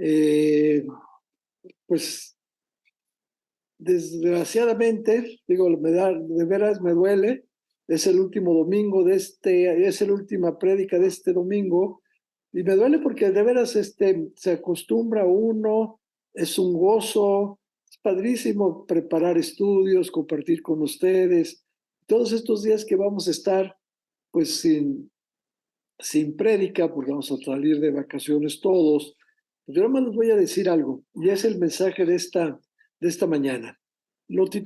Eh, pues desgraciadamente, digo, de veras me duele, es el último domingo es la última prédica de este domingo, y me duele porque de veras se acostumbra uno, es un gozo, es padrísimo preparar estudios, compartir con ustedes, todos estos días que vamos a estar pues sin prédica, porque vamos a salir de vacaciones todos. Yo nada más les voy a decir algo, y es el mensaje de esta mañana. Lo estoy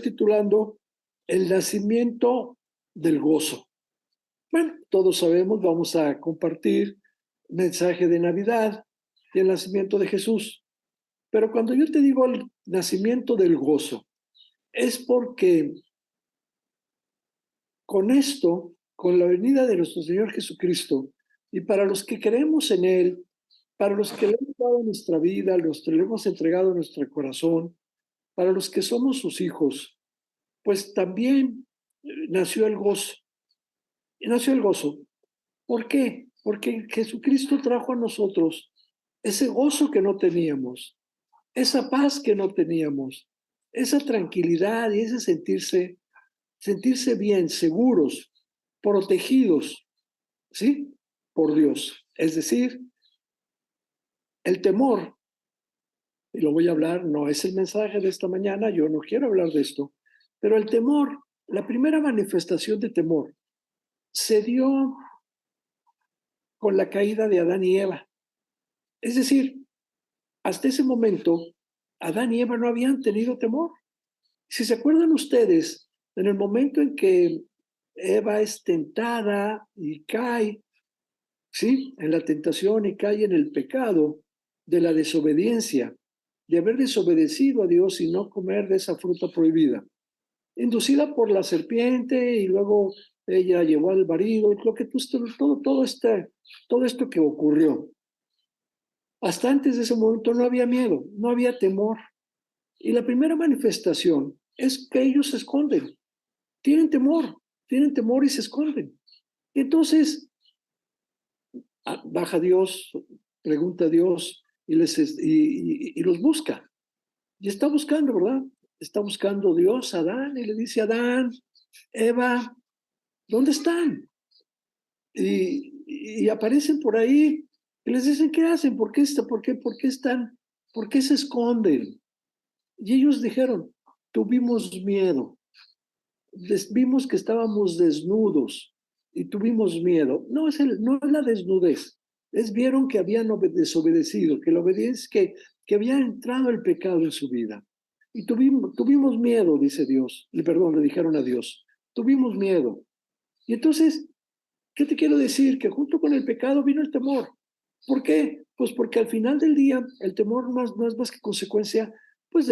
titulando El nacimiento del gozo. Bueno, todos sabemos, vamos a compartir mensaje de Navidad y el nacimiento de Jesús. Pero cuando yo te digo el nacimiento del gozo, es porque con esto, con la venida de nuestro Señor Jesucristo, y para los que creemos en Él, para los que le hemos dado nuestra vida, los que le hemos entregado nuestro corazón, para los que somos sus hijos, pues también nació el gozo. Nació el gozo. ¿Por qué? Porque Jesucristo trajo a nosotros ese gozo que no teníamos, esa paz que no teníamos, esa tranquilidad y ese sentirse bien, seguros, protegidos, ¿sí? Por Dios. Es decir, el temor, y lo voy a hablar, no es el mensaje de esta mañana, yo no quiero hablar de esto, pero el temor, la primera manifestación de temor, se dio con la caída de Adán y Eva. Es decir, hasta ese momento, Adán y Eva no habían tenido temor. Si se acuerdan ustedes, en el momento en que Eva es tentada y cae, ¿sí? En la tentación y cae en el pecado de la desobediencia, de haber desobedecido a Dios y no comer de esa fruta prohibida, inducida por la serpiente y luego ella llevó al marido, lo que todo esto que ocurrió. Hasta antes de ese momento no había miedo, no había temor. Y la primera manifestación es que ellos se esconden, tienen temor y se esconden. Y entonces baja Dios, pregunta a Dios y los busca. Y está buscando, ¿verdad? Está buscando Dios a Adán y le dice a Adán, Eva, ¿dónde están? Y aparecen por ahí y les dicen, ¿qué hacen? ¿Por qué están? ¿Por qué se esconden? Y ellos dijeron, tuvimos miedo, vimos que estábamos desnudos y tuvimos miedo. No es la desnudez, vieron que habían desobedecido, que la obediencia, que había entrado el pecado en su vida. Y tuvimos miedo, dice Dios, perdón, le dijeron a Dios, tuvimos miedo. Y entonces, ¿qué te quiero decir? Que junto con el pecado vino el temor. ¿Por qué? Pues porque al final del día el temor no es más que consecuencia pues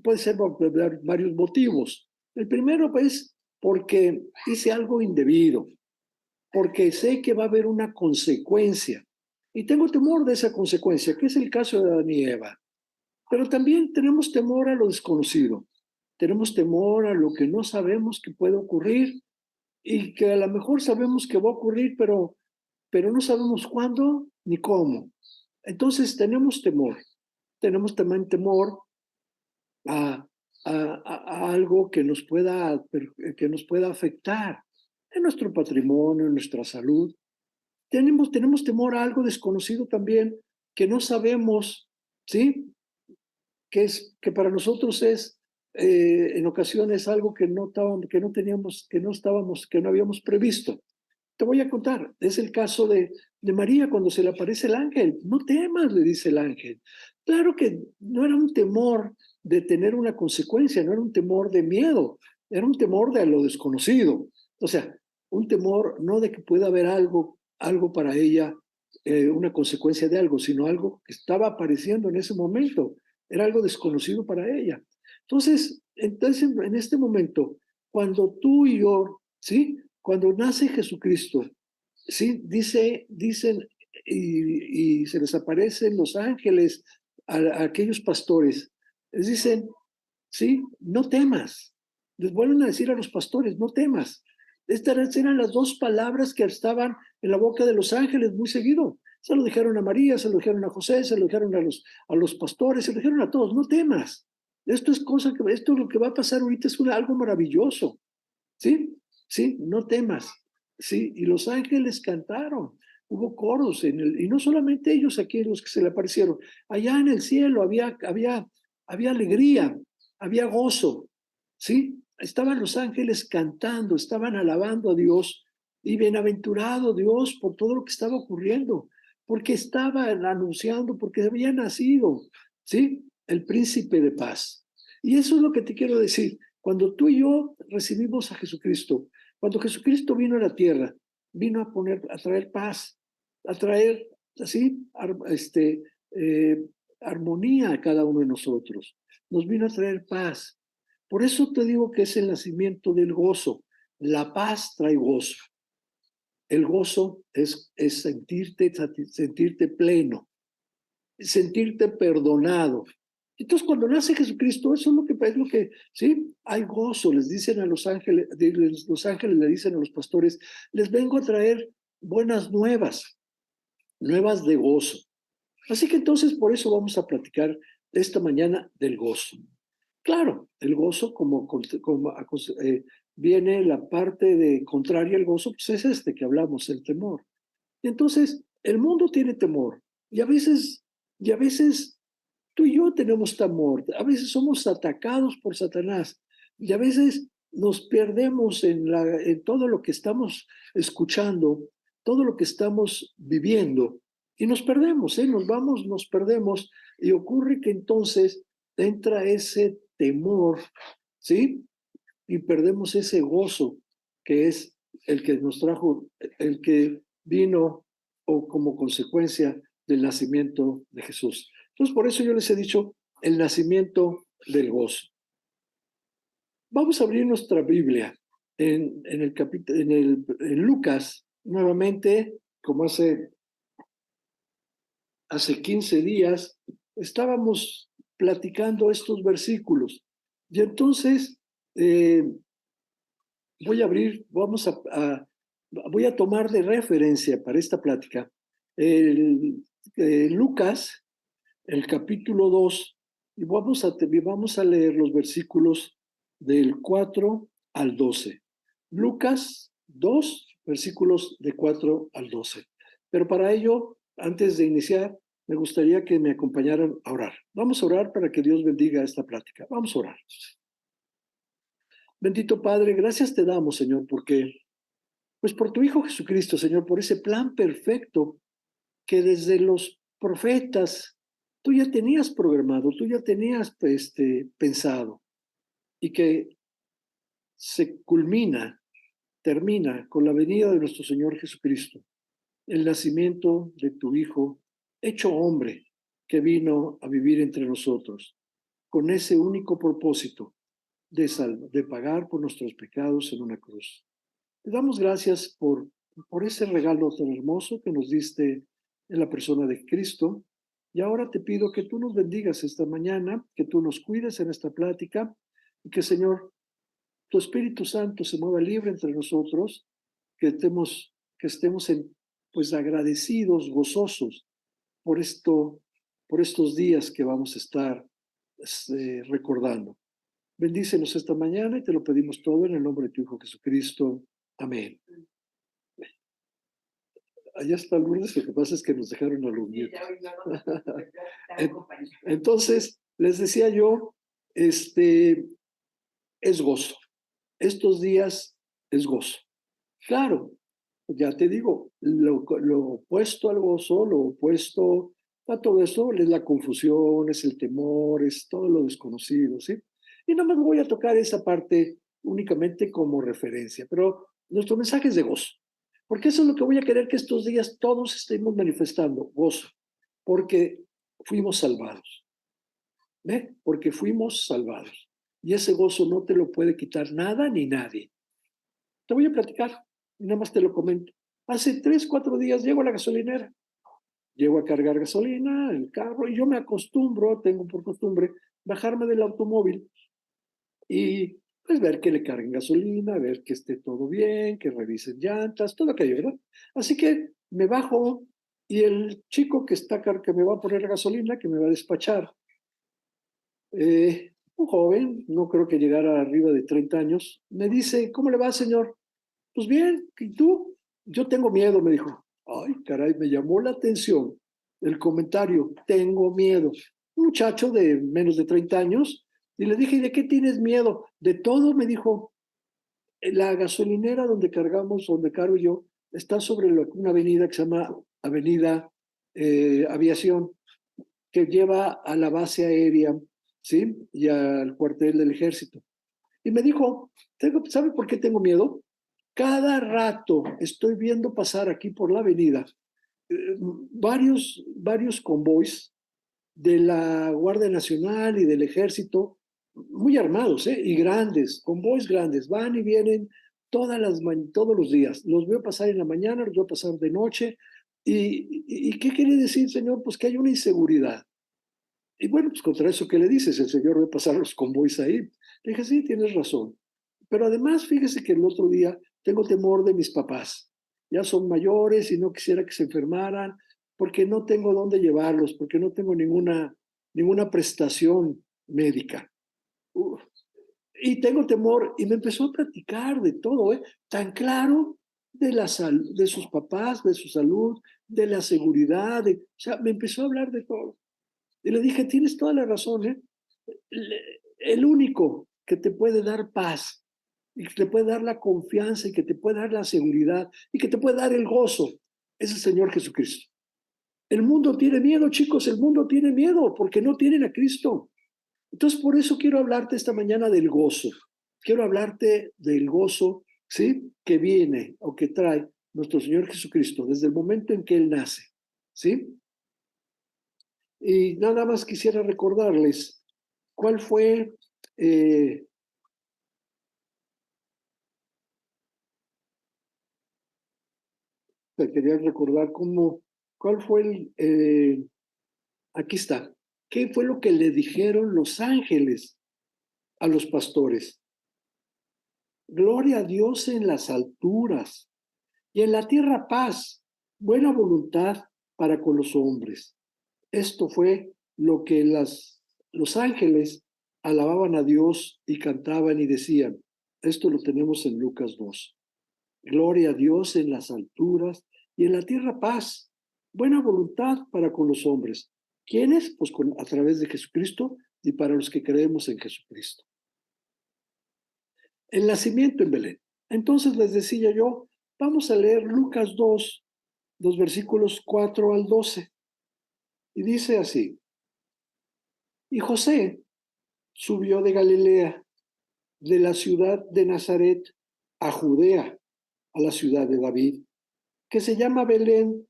puede ser por varios motivos. El primero es porque hice algo indebido, porque sé que va a haber una consecuencia y tengo temor de esa consecuencia, que es el caso de Adán y Eva. Pero también tenemos temor a lo desconocido, tenemos temor a lo que no sabemos que puede ocurrir y que a lo mejor sabemos que va a ocurrir, pero no sabemos cuándo ni cómo. Entonces tenemos también temor a, a algo que nos pueda afectar en nuestro patrimonio, en nuestra salud. Tenemos temor a algo desconocido también que no sabemos, ¿sí? Que para nosotros es en ocasiones algo que no teníamos, que no habíamos previsto. Te voy a contar, es el caso de María cuando se le aparece el ángel. No temas, le dice el ángel. Claro que no era un temor de tener una consecuencia, no era un temor de miedo, era un temor de lo desconocido. O sea, un temor no de que pueda haber algo para ella, una consecuencia de algo, sino algo que estaba apareciendo en ese momento. Era algo desconocido para ella. Entonces en este momento, cuando tú y yo, ¿sí? Cuando nace Jesucristo, ¿sí? Dicen, y se les aparecen los ángeles a aquellos pastores, les dicen, ¿sí? No temas. Les vuelven a decir a los pastores, no temas. Estas eran las dos palabras que estaban en la boca de los ángeles muy seguido. Se lo dijeron a María, se lo dijeron a José, se lo dijeron a los pastores, se lo dijeron a todos, no temas. Esto es esto lo que va a pasar ahorita es algo maravilloso. ¿Sí? Sí, no temas. Sí, y los ángeles cantaron. Hubo coros y no solamente ellos aquí los que se le aparecieron. Allá en el cielo había alegría, había gozo. ¿Sí? Estaban los ángeles cantando, estaban alabando a Dios y bienaventurado Dios por todo lo que estaba ocurriendo, porque estaban anunciando, porque había nacido, ¿sí? El príncipe de paz. Y eso es lo que te quiero decir. Cuando tú y yo recibimos a Jesucristo, cuando Jesucristo vino a la tierra, vino a traer paz, a traer así, armonía a cada uno de nosotros. Nos vino a traer paz. Por eso te digo que es el nacimiento del gozo. La paz trae gozo. El gozo es sentirte pleno, sentirte perdonado. Entonces, cuando nace Jesucristo, eso es lo que, sí, hay gozo. Les dicen a los ángeles le dicen a los pastores, les vengo a traer buenas nuevas, nuevas de gozo. Así que entonces, por eso vamos a platicar esta mañana del gozo. Claro, el gozo, viene la parte de contraria al gozo, pues es que hablamos, el temor. Y entonces, el mundo tiene temor. Y a veces tú y yo tenemos temor. A veces somos atacados por Satanás. Y a veces nos perdemos en todo lo que estamos escuchando, todo lo que estamos viviendo. Y nos perdemos, ¿eh? Nos perdemos. Y ocurre que entonces entra ese temor, ¿sí? Y perdemos ese gozo que es el que nos trajo, el que vino o como consecuencia del nacimiento de Jesús. Entonces, por eso yo les he dicho el nacimiento del gozo. Vamos a abrir nuestra Biblia en Lucas, nuevamente, como hace 15 días, estábamos platicando estos versículos. Y entonces, voy a tomar de referencia para esta plática Lucas, el capítulo 2, y vamos a leer los versículos del 4 al 12. Lucas 2, versículos de 4 al 12. Pero para ello, antes de iniciar, me gustaría que me acompañaran a orar. Vamos a orar para que Dios bendiga esta plática. Vamos a orar. Bendito Padre, gracias te damos, Señor, pues por tu Hijo Jesucristo, Señor, por ese plan perfecto que desde los profetas tú ya tenías programado, tú ya tenías pensado y que se termina con la venida de nuestro Señor Jesucristo, el nacimiento de tu Hijo, hecho hombre, que vino a vivir entre nosotros, con ese único propósito de pagar por nuestros pecados en una cruz. Te damos gracias por ese regalo tan hermoso que nos diste en la persona de Cristo. Y ahora te pido que tú nos bendigas esta mañana, que tú nos cuides en esta plática y que, Señor, tu Espíritu Santo se mueva libre entre nosotros, que estemos pues agradecidos, gozosos por estos días que vamos a estar recordando. Bendícenos esta mañana y te lo pedimos todo en el nombre de tu Hijo Jesucristo. Amén. Allá está Lourdes, lo que pasa es que nos dejaron a los nietos. Entonces, les decía yo, es gozo. Estos días es gozo. Claro, ya te digo, lo opuesto al gozo, lo opuesto a todo eso es la confusión, es el temor, es todo lo desconocido, ¿sí? Y no me voy a tocar esa parte únicamente como referencia, pero nuestro mensaje es de gozo, porque eso es lo que voy a querer que estos días todos estemos manifestando, gozo, porque fuimos salvados, ¿ve? Porque fuimos salvados. Y ese gozo no te lo puede quitar nada ni nadie. Te voy a platicar, y nada más te lo comento. Hace 3, 4 días llego a la gasolinera, llego a cargar gasolina, el carro, y yo me acostumbro, tengo por costumbre, bajarme del automóvil y pues ver que le carguen gasolina, ver que esté todo bien, que revisen llantas, todo aquello, ¿verdad? Así que me bajo Y el chico que me va a poner la gasolina, que me va a despachar, un joven, no creo que llegara arriba de 30 años, me dice, ¿cómo le va, señor? Pues bien, ¿y tú? Yo tengo miedo, me dijo. Ay, caray, me llamó la atención el comentario, tengo miedo. Un muchacho de menos de 30 años, y le dije, ¿y de qué tienes miedo? De todo, me dijo. La gasolinera donde cargo yo, está sobre una avenida que se llama Avenida Aviación, que lleva a la base aérea, ¿sí? Y al cuartel del ejército. Y me dijo, ¿sabe por qué tengo miedo? Cada rato estoy viendo pasar aquí por la avenida varios convoys de la Guardia Nacional y del Ejército, muy armados, y grandes, convoys grandes, van y vienen todos los días. Los veo pasar en la mañana, los veo pasar de noche. ¿Y qué quiere decir, señor? Pues que hay una inseguridad. Y bueno, pues contra eso, ¿qué le dices? El señor ve pasar los convoys ahí. Le dije, sí, tienes razón. Pero además, fíjese que el otro día tengo temor de mis papás. Ya son mayores y no quisiera que se enfermaran porque no tengo dónde llevarlos, porque no tengo ninguna prestación médica. Uf. Y tengo temor. Y me empezó a platicar de todo, ¿eh? Tan claro de sus papás, de su salud, de la seguridad. O sea, me empezó a hablar de todo. Y le dije, tienes toda la razón, ¿eh? El único que te puede dar paz y que te puede dar la confianza y que te puede dar la seguridad y que te puede dar el gozo es el Señor Jesucristo. El mundo tiene miedo, chicos, el mundo tiene miedo porque no tienen a Cristo. Entonces, por eso quiero hablarte esta mañana del gozo. Quiero hablarte del gozo, ¿sí? Que viene o que trae nuestro Señor Jesucristo desde el momento en que Él nace, ¿sí? Y nada más quisiera recordarles cuál fue, eh, te quería recordar cuál fue aquí está, qué fue lo que le dijeron los ángeles a los pastores. Gloria a Dios en las alturas y en la tierra paz, buena voluntad para con los hombres. Esto fue lo que los ángeles alababan a Dios y cantaban y decían. Esto lo tenemos en Lucas 2. Gloria a Dios en las alturas y en la tierra paz, buena voluntad para con los hombres. ¿Quiénes? Pues a través de Jesucristo y para los que creemos en Jesucristo. El nacimiento en Belén. Entonces les decía yo, vamos a leer Lucas 2, los versículos 4 al 12. Y dice así, y José subió de Galilea, de la ciudad de Nazaret, a Judea, a la ciudad de David, que se llama Belén,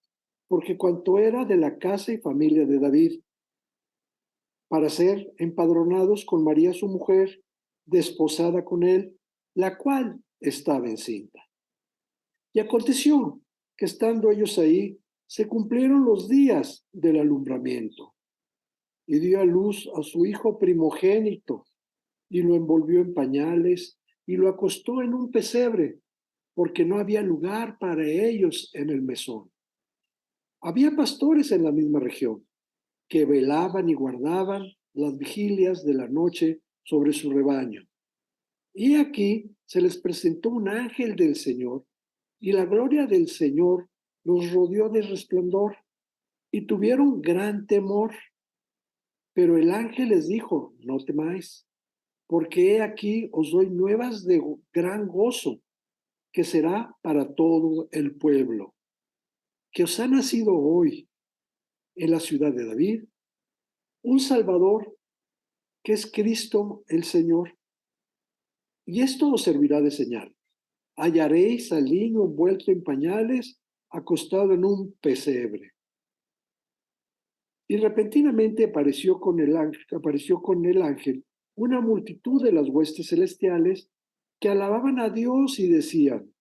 porque cuanto era de la casa y familia de David, para ser empadronados con María su mujer, desposada con él, la cual estaba encinta. Y aconteció que estando ellos ahí, se cumplieron los días del alumbramiento, y dio a luz a su hijo primogénito, y lo envolvió en pañales, y lo acostó en un pesebre, porque no había lugar para ellos en el mesón. Había pastores en la misma región que velaban y guardaban las vigilias de la noche sobre su rebaño. Y aquí se les presentó un ángel del Señor, y la gloria del Señor los rodeó de resplandor, y tuvieron gran temor. Pero el ángel les dijo, no temáis, porque he aquí os doy nuevas de gran gozo, que será para todo el pueblo, que os ha nacido hoy en la ciudad de David un Salvador, que es Cristo el Señor. Y esto os servirá de señal. Hallaréis al niño envuelto en pañales, acostado en un pesebre. Y repentinamente apareció con el ángel una multitud de las huestes celestiales que alababan a Dios y decían,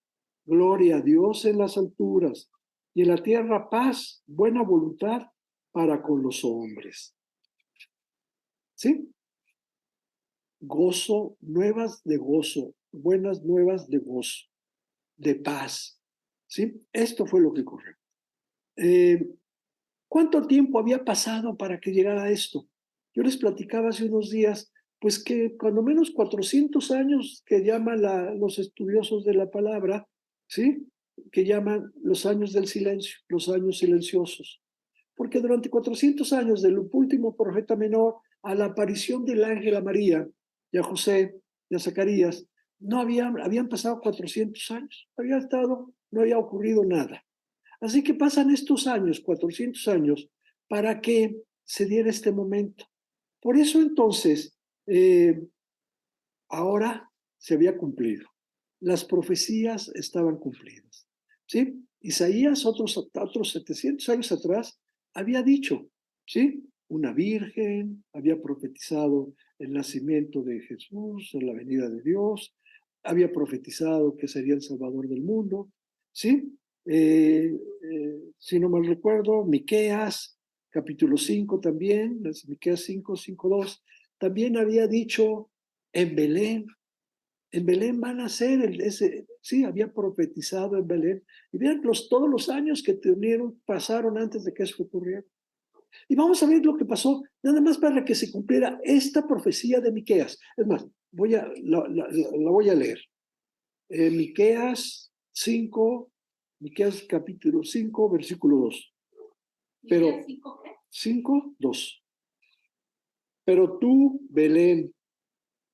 gloria a Dios en las alturas y en la tierra paz, buena voluntad para con los hombres. ¿Sí? Gozo, nuevas de gozo, buenas nuevas de gozo, de paz. ¿Sí? Esto fue lo que ocurrió. ¿Cuánto tiempo había pasado para que llegara esto? Yo les platicaba hace unos días, pues que cuando menos 400 años que llaman los estudiosos de la palabra, ¿sí? Que llaman los años del silencio, los años silenciosos. Porque durante 400 años, del último profeta menor a la aparición del ángel a María y a José y a Zacarías, no habían pasado 400 años, no había ocurrido nada. Así que pasan estos años, 400 años, para que se diera este momento. Por eso entonces, ahora se había cumplido. Las profecías estaban cumplidas. ¿Sí? Isaías, otros 700 años atrás, había dicho, ¿sí? Una virgen, había profetizado el nacimiento de Jesús, en la venida de Dios, había profetizado que sería el Salvador del mundo, ¿sí? Si no mal recuerdo, Miqueas, capítulo 5 también, Miqueas 5, 5:2, también había dicho en Belén van a ser, sí, había profetizado en Belén. Y vean todos los años que pasaron antes de que eso ocurriera. Y vamos a ver lo que pasó, nada más para que se cumpliera esta profecía de Miqueas. Es más, la voy a leer. Miqueas 5, Miqueas capítulo 5, versículo 2. Pero, 5, 2. Pero tú, Belén,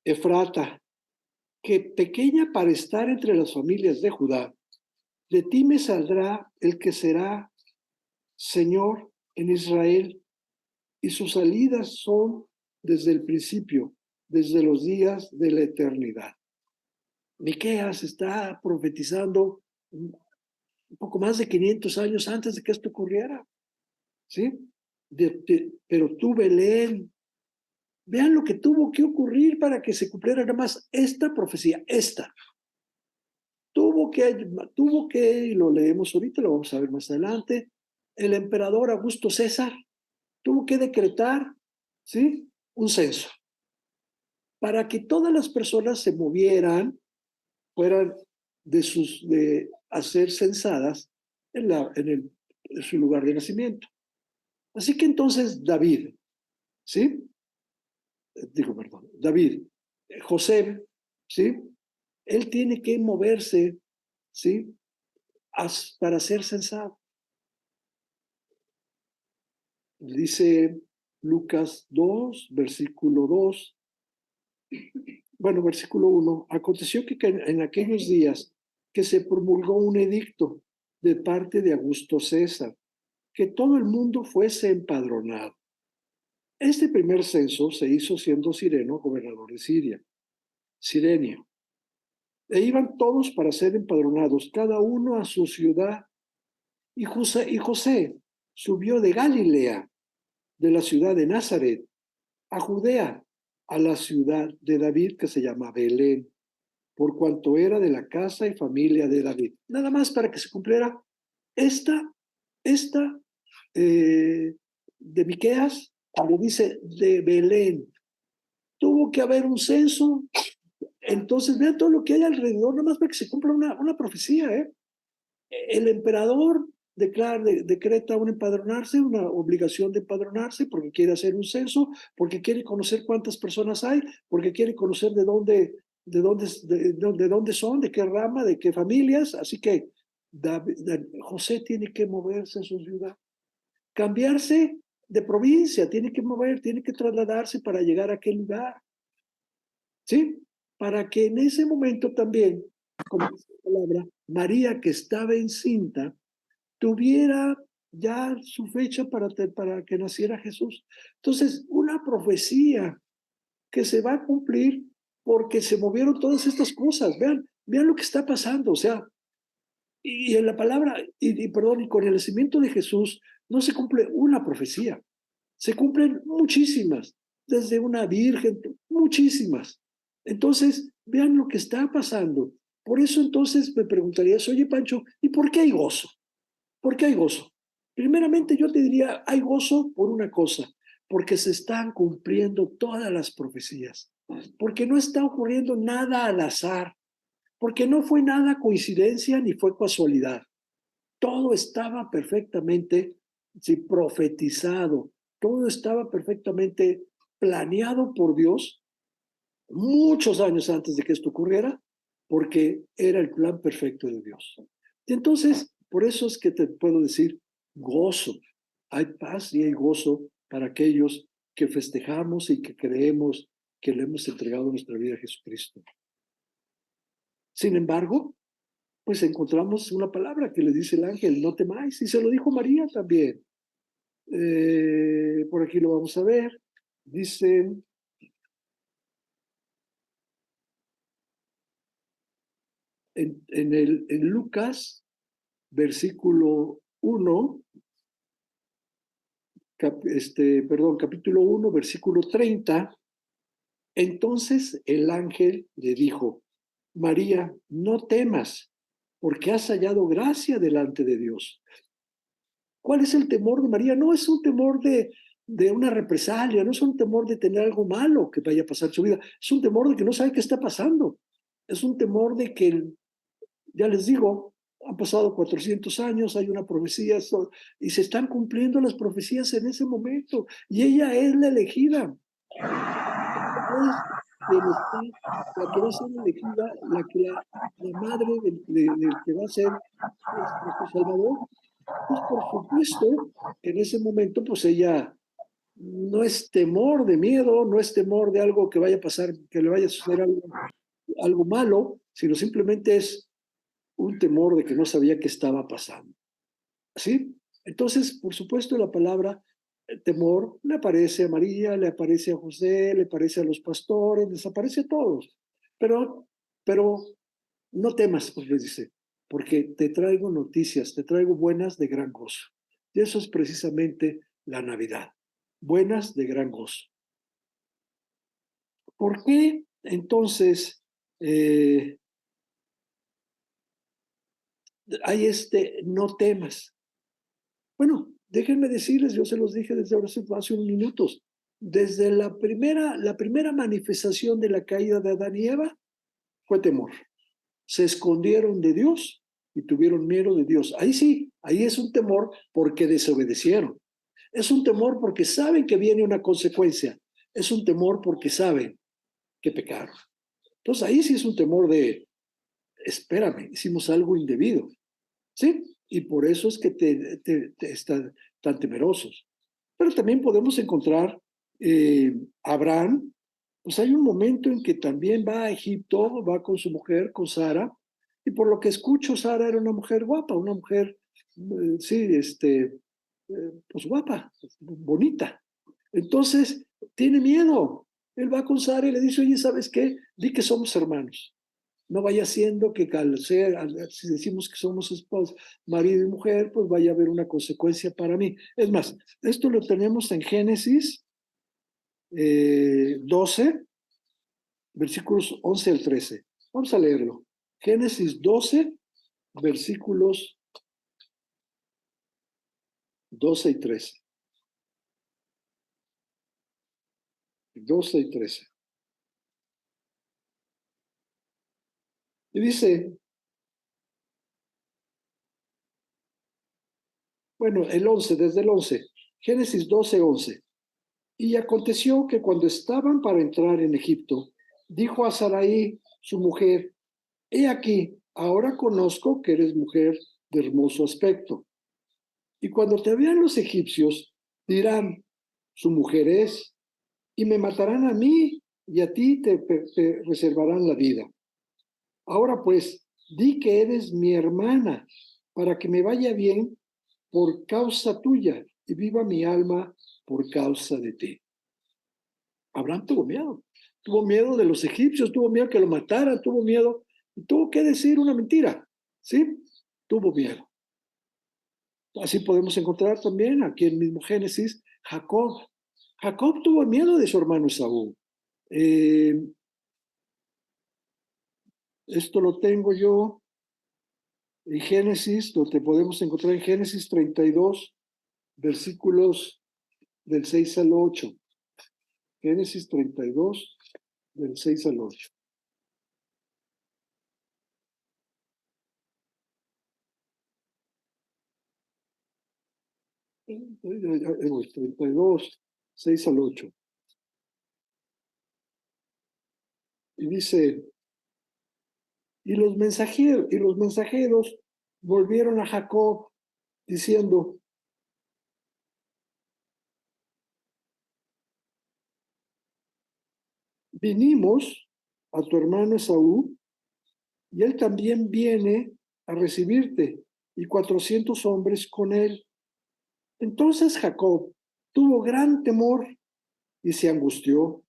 Efrata, que pequeña para estar entre las familias de Judá, de ti me saldrá el que será Señor en Israel, y sus salidas son desde el principio, desde los días de la eternidad. Miqueas está profetizando un poco más de 500 años antes de que esto ocurriera, ¿sí? Pero tú, Belén, vean lo que tuvo que ocurrir para que se cumpliera nada más esta profecía, tuvo que, y lo leemos ahorita, lo vamos a ver más adelante, el emperador Augusto César tuvo que decretar, ¿sí? Un censo para que todas las personas se movieran, fueran de hacer censadas en su lugar de nacimiento. Así que entonces David, ¿sí? David, José, ¿sí? Él tiene que moverse, ¿sí? Para ser censado. Dice Lucas 2, versículo 2. Bueno, versículo 1. Aconteció que en aquellos días que se promulgó un edicto de parte de Augusto César, que todo el mundo fuese empadronado. Este primer censo se hizo siendo Cirenio gobernador de Siria. Cirenio. E iban todos para ser empadronados, cada uno a su ciudad. Y José subió de Galilea, de la ciudad de Nazaret, a Judea, a la ciudad de David, que se llama Belén, por cuanto era de la casa y familia de David. Nada más para que se cumpliera esta de Miqueas, cuando dice de Belén. Tuvo que haber un censo. Entonces vean todo lo que hay alrededor, nada más para que se cumpla una profecía. El emperador decreta un empadronarse, una obligación de empadronarse, porque quiere hacer un censo, porque quiere conocer cuántas personas hay, porque quiere conocer de dónde son, de qué rama, de qué familias. Así que José tiene que moverse a su ciudad, cambiarse de provincia, tiene que trasladarse para llegar a aquel lugar, ¿sí? Para que en ese momento también, como dice la palabra, María, que estaba encinta, tuviera ya su fecha para que naciera Jesús. Entonces, una profecía que se va a cumplir porque se movieron todas estas cosas. Vean lo que está pasando. O sea, y en la palabra, y con el nacimiento de Jesús no se cumple una profecía, se cumplen muchísimas, desde una virgen, muchísimas. Entonces, vean lo que está pasando. Por eso entonces me preguntarías, oye Pancho, ¿y por qué hay gozo? ¿Por qué hay gozo? Primeramente yo te diría, hay gozo por una cosa, porque se están cumpliendo todas las profecías, porque no está ocurriendo nada al azar, porque no fue nada coincidencia ni fue casualidad. Todo estaba perfectamente sí, profetizado. Todo estaba perfectamente planeado por Dios muchos años antes de que esto ocurriera, porque era el plan perfecto de Dios. Y entonces, por eso es que te puedo decir gozo. Hay paz y hay gozo para aquellos que festejamos y que creemos que le hemos entregado nuestra vida a Jesucristo. Sin embargo, pues encontramos una palabra que le dice el ángel, no temáis, y se lo dijo María también. Por aquí lo vamos a ver. Dice en Lucas, versículo 1, capítulo 1, versículo 30. Entonces el ángel le dijo, María, no temas, porque has hallado gracia delante de Dios. ¿Cuál es el temor de María? No es un temor de una represalia, no es un temor de tener algo malo que vaya a pasar en su vida, es un temor de que no sabe qué está pasando, es un temor de que, ya les digo, han pasado 400 años, hay una profecía y se están cumpliendo las profecías en ese momento y ella es la elegida, es quien está, la que va a ser elegida, la madre del que va a ser nuestro Salvador. Pues por supuesto, en ese momento, pues ella no es temor de miedo, no es temor de algo que vaya a pasar, que le vaya a suceder algo malo, sino simplemente es un temor de que no sabía qué estaba pasando. ¿Sí? Entonces, por supuesto, la palabra temor le aparece a María, le aparece a José, le aparece a los pastores, les aparece a todos. Pero no temas, pues les dice, porque te traigo noticias, te traigo buenas de gran gozo. Y eso es precisamente la Navidad, buenas de gran gozo. ¿Por qué entonces hay no temas? Bueno, déjenme decirles, yo se los dije desde hace unos minutos, desde la primera manifestación de la caída de Adán y Eva fue temor. Se escondieron de Dios y tuvieron miedo de Dios. Ahí sí, ahí es un temor porque desobedecieron. Es un temor porque saben que viene una consecuencia. Es un temor porque saben que pecaron. Entonces ahí sí es un temor de, espérame, hicimos algo indebido. ¿Sí? Y por eso es que te están tan temerosos. Pero también podemos encontrar Abraham, pues hay un momento en que también va a Egipto, va con su mujer, con Sara, y por lo que escucho, Sara era una mujer guapa, una mujer, sí, pues guapa, bonita. Entonces, tiene miedo. Él va con Sara y le dice, oye, ¿sabes qué? Di que somos hermanos. No vaya siendo que si decimos que somos esposos, marido y mujer, pues vaya a haber una consecuencia para mí. Es más, esto lo tenemos en Génesis 12, versículos 11 al 13. Vamos a leerlo. Génesis 12, versículos 12 y 13. 12 y 13. Y dice, bueno, el 11, desde el 11. Génesis 12, 11. Y aconteció que cuando estaban para entrar en Egipto, dijo a Sarai, su mujer, he aquí, ahora conozco que eres mujer de hermoso aspecto. Y cuando te vean los egipcios, dirán, su mujer es, y me matarán a mí, y a ti te reservarán la vida. Ahora pues, di que eres mi hermana, para que me vaya bien por causa tuya, y viva mi alma por causa de ti. Abraham tuvo miedo de los egipcios, tuvo miedo que lo mataran, tuvo miedo, y tuvo que decir una mentira, ¿sí? Tuvo miedo. Así podemos encontrar también aquí en el mismo Génesis, Jacob. Jacob tuvo miedo de su hermano Esaú. Eh, Esto lo tengo yo en Génesis, lo que podemos encontrar en Génesis 32, versículos del 6 al 8. Génesis 32, del 6 al 8. 32, 6 al 8. Y dice, y los mensajeros volvieron a Jacob diciendo, vinimos a tu hermano Esaú, y él también viene a recibirte, y 400 hombres con él. Entonces Jacob tuvo gran temor y se angustió,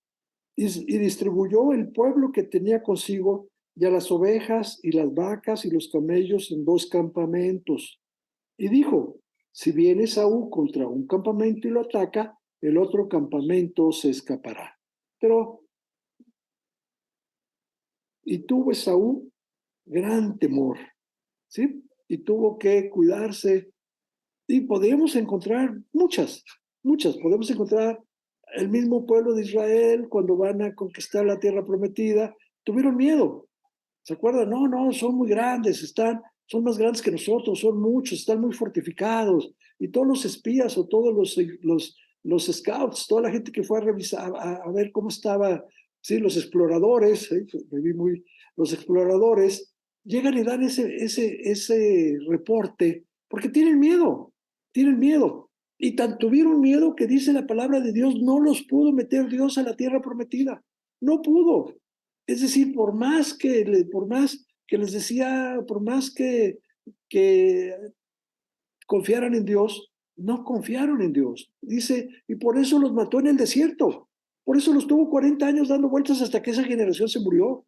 y distribuyó el pueblo que tenía consigo, y a las ovejas y las vacas y los camellos en 2 campamentos. Y dijo, si viene Esaú contra un campamento y lo ataca, el otro campamento se escapará. Pero, y tuvo Esaú gran temor, ¿sí? Y tuvo que cuidarse. Y podemos encontrar muchas. Podemos encontrar el mismo pueblo de Israel cuando van a conquistar la tierra prometida. Tuvieron miedo. ¿Se acuerdan? No, no, son muy grandes, son más grandes que nosotros, son muchos, están muy fortificados. Y todos los espías o todos los scouts, toda la gente que fue a revisar, a ver cómo estaba, sí, los exploradores, me vi muy, los exploradores, llegan y dan ese reporte porque tienen miedo. Y tan tuvieron miedo que dice la palabra de Dios, no los pudo meter Dios a la tierra prometida. No pudo. Es decir, por más que les decía, por más que confiaran en Dios, no confiaron en Dios. Dice, y por eso los mató en el desierto. Por eso los tuvo 40 años dando vueltas hasta que esa generación se murió.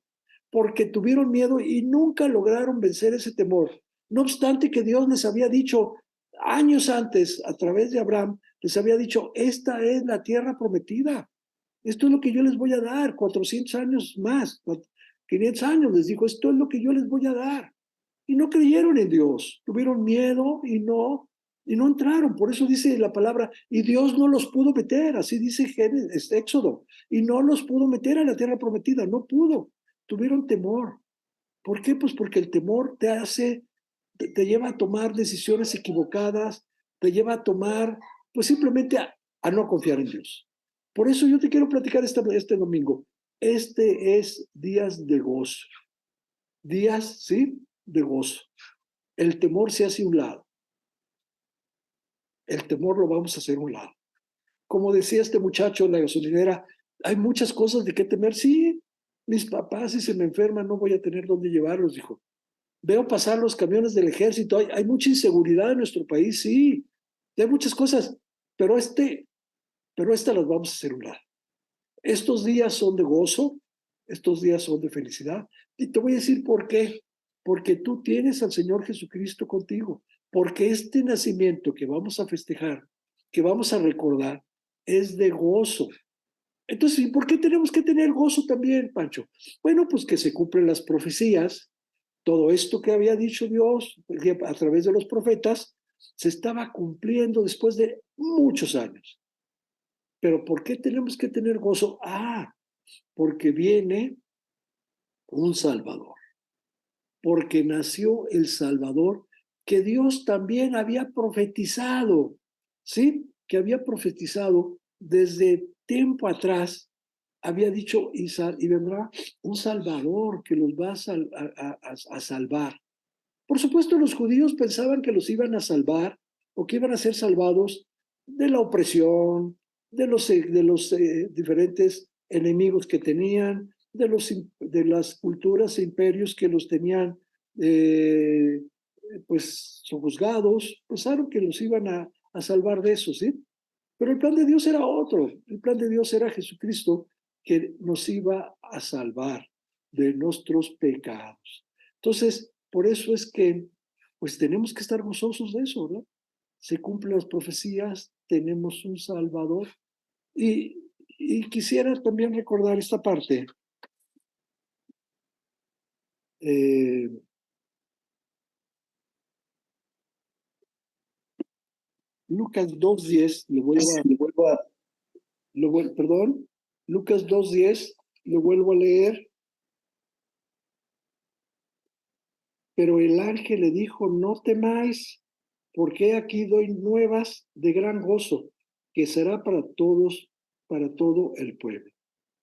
Porque tuvieron miedo y nunca lograron vencer ese temor. No obstante que Dios les había dicho años antes, a través de Abraham, les había dicho, esta es la tierra prometida. Esto es lo que yo les voy a dar, 400 años más, 500 años, les dijo, esto es lo que yo les voy a dar. Y no creyeron en Dios, tuvieron miedo y no entraron. Por eso dice la palabra, y Dios no los pudo meter, así dice Éxodo, y no los pudo meter a la tierra prometida, no pudo. Tuvieron temor. ¿Por qué? Pues porque el temor te lleva a tomar decisiones equivocadas, te lleva a tomar, pues simplemente a no confiar en Dios. Por eso yo te quiero platicar este domingo. Este es días de gozo. Días, ¿sí? De gozo. El temor se hace a un lado. El temor lo vamos a hacer a un lado. Como decía este muchacho en la gasolinera, hay muchas cosas de qué temer. Sí, mis papás, si se me enferman, no voy a tener dónde llevarlos, dijo. Veo pasar los camiones del ejército, hay mucha inseguridad en nuestro país, sí, hay muchas cosas, pero estas las vamos a hacer a un lado. Estos días son de gozo, estos días son de felicidad. Y te voy a decir por qué. Porque tú tienes al Señor Jesucristo contigo. Porque este nacimiento que vamos a festejar, que vamos a recordar, es de gozo. Entonces, ¿y por qué tenemos que tener gozo también, Pancho? Bueno, pues que se cumplen las profecías. Todo esto que había dicho Dios a través de los profetas se estaba cumpliendo después de muchos años. Pero ¿por qué tenemos que tener gozo? Porque viene un Salvador, porque nació el Salvador que Dios también había profetizado, ¿sí? Que había profetizado desde tiempo atrás, había dicho, y vendrá un Salvador que los va a salvar. Por supuesto, los judíos pensaban que los iban a salvar o que iban a ser salvados de la opresión, de los diferentes enemigos que tenían, de las culturas e imperios que los tenían eh, pues sojuzgados. Pensaron que los iban a salvar de eso, ¿sí? Pero el plan de Dios era otro. El plan de Dios era Jesucristo que nos iba a salvar de nuestros pecados. Entonces, por eso es que pues tenemos que estar gozosos de eso, ¿no? Se cumplen las profecías, tenemos un Salvador. Y quisiera también recordar esta parte. Eh, Lucas 2:10, perdón, Lucas 2:10, lo vuelvo a leer. Pero el ángel le dijo, no temáis, porque aquí doy nuevas de gran gozo, que será para todos, para todo el pueblo.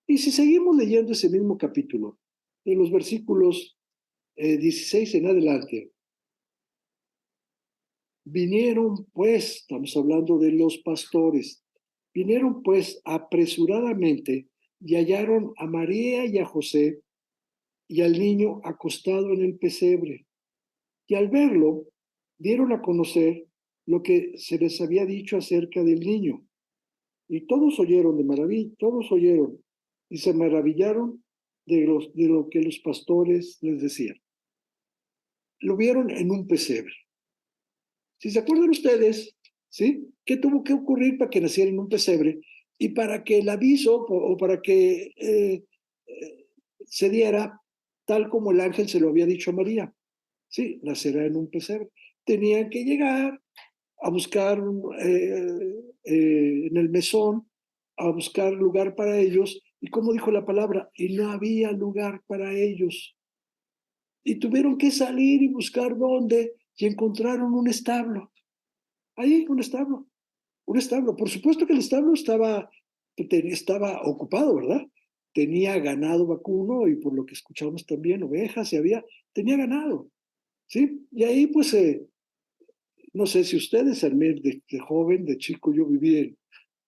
Y si seguimos leyendo ese mismo capítulo, en los versículos 16 en adelante, vinieron pues, estamos hablando de los pastores, vinieron pues apresuradamente y hallaron a María y a José y al niño acostado en el pesebre. Y al verlo, dieron a conocer lo que se les había dicho acerca del niño. Y todos oyeron de maravilla, todos oyeron y se maravillaron de lo que los pastores les decían. Lo vieron en un pesebre. Si se acuerdan ustedes, ¿sí? ¿Qué tuvo que ocurrir para que naciera en un pesebre? Y para que el aviso o para que se diera tal como el ángel se lo había dicho a María. Sí, nacerá en un pesebre. Tenían que llegar a buscar en el mesón, a buscar lugar para ellos. Y como dijo la palabra, y no había lugar para ellos. Y tuvieron que salir y buscar dónde, y encontraron un establo. Ahí, un establo. Un establo. Por supuesto que el establo estaba ocupado, ¿verdad? Tenía ganado vacuno y por lo que escuchamos también ovejas y tenía ganado, ¿sí? Y ahí pues no sé si ustedes, de joven, de chico, yo viví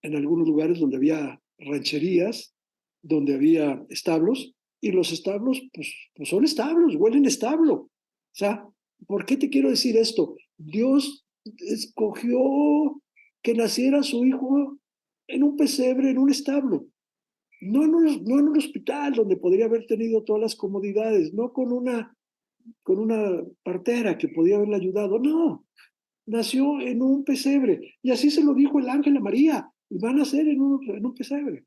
en algunos lugares donde había rancherías, donde había establos, y los establos, pues son establos, huelen establo. O sea, ¿por qué te quiero decir esto? Dios escogió que naciera su hijo en un pesebre, en un establo, no en un hospital donde podría haber tenido todas las comodidades, no con una partera que podía haberle ayudado, no, nació en un pesebre. Y así se lo dijo el ángel a María, y va a nacer en un pesebre.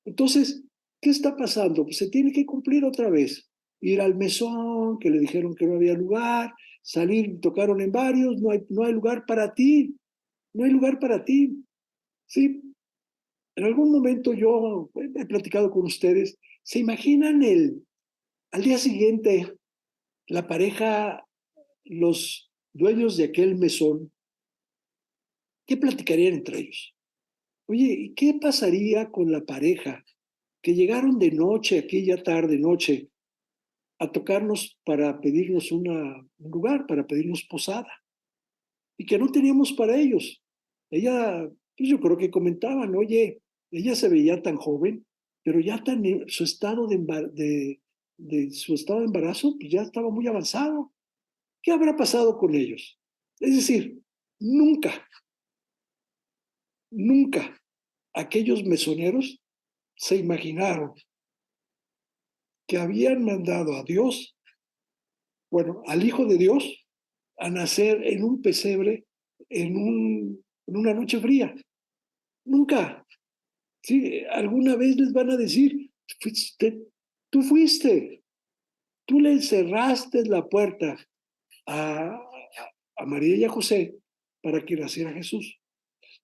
Entonces, ¿qué está pasando? Pues se tiene que cumplir otra vez. Ir al mesón, que le dijeron que no había lugar, salir, tocaron en varios, no hay lugar para ti, no hay lugar para ti. Sí, en algún momento yo he platicado con ustedes, ¿se imaginan al día siguiente la pareja, los dueños de aquel mesón, qué platicarían entre ellos? Oye, ¿y qué pasaría con la pareja que llegaron de noche, aquella tarde, noche, a tocarnos para pedirnos un lugar, para pedirnos posada, y que no teníamos para ellos? Ella, pues yo creo que comentaban, oye, ella se veía tan joven, pero ya su estado de su estado de embarazo, pues ya estaba muy avanzado. ¿Qué habrá pasado con ellos? Es decir, nunca, nunca aquellos mesoneros se imaginaron que habían mandado a Dios, bueno, al Hijo de Dios, a nacer en un pesebre en una noche fría. Nunca. ¿Sí? Alguna vez les van a decir, tú fuiste, tú le cerraste la puerta a, a María y a José para que naciera Jesús.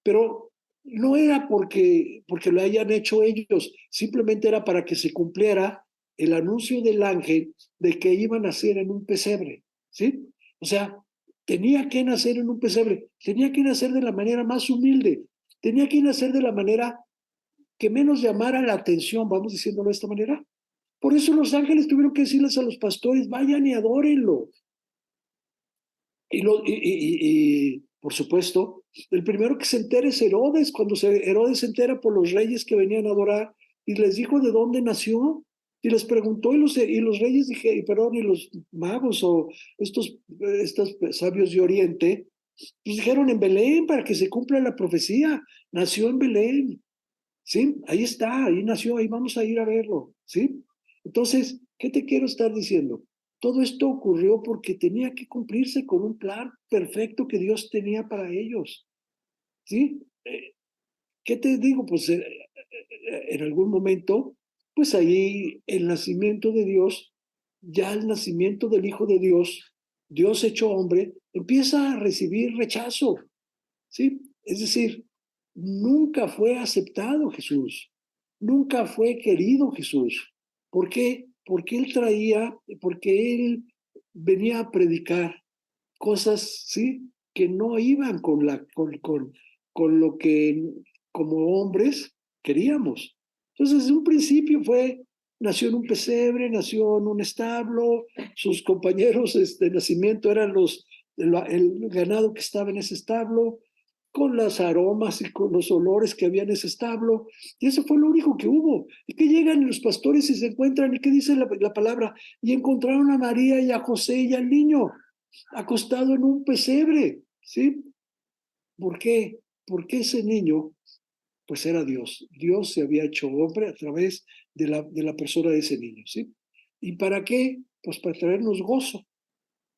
Pero no era porque lo hayan hecho ellos, simplemente era para que se cumpliera el anuncio del ángel de que iba a nacer en un pesebre, ¿sí? O sea, tenía que nacer en un pesebre, tenía que nacer de la manera más humilde, tenía que nacer de la manera que menos llamara la atención, vamos diciéndolo de esta manera. Por eso los ángeles tuvieron que decirles a los pastores, vayan y adórenlo. Por supuesto, el primero que se entera es Herodes, cuando Herodes se entera por los reyes que venían a adorar y les dijo de dónde nació y les preguntó y los reyes dije, perdón, y los magos o estos sabios de Oriente, pues dijeron en Belén para que se cumpla la profecía, nació en Belén, ¿sí? Ahí está, ahí nació, ahí vamos a ir a verlo, ¿sí? Entonces, ¿qué te quiero estar diciendo? Todo esto ocurrió porque tenía que cumplirse con un plan perfecto que Dios tenía para ellos, ¿sí? ¿Qué te digo? Pues en algún momento, pues ahí el nacimiento de Dios, ya el nacimiento del Hijo de Dios, Dios hecho hombre, empieza a recibir rechazo, ¿sí? Es decir, nunca fue aceptado Jesús, nunca fue querido Jesús. ¿Por qué? Porque él venía a predicar cosas, ¿sí? que no iban con lo que como hombres queríamos. Entonces, desde un principio nació en un pesebre, nació en un establo, sus compañeros de nacimiento eran el ganado que estaba en ese establo, con las aromas y con los olores que había en ese establo, y eso fue lo único que hubo. Y que llegan los pastores y se encuentran, y qué dice la palabra, y encontraron a María y a José y al niño acostado en un pesebre, ¿sí? ¿Por qué? Porque ese niño, pues era Dios. Dios se había hecho hombre a través de la persona de ese niño, ¿sí? ¿Y para qué? Pues para traernos gozo,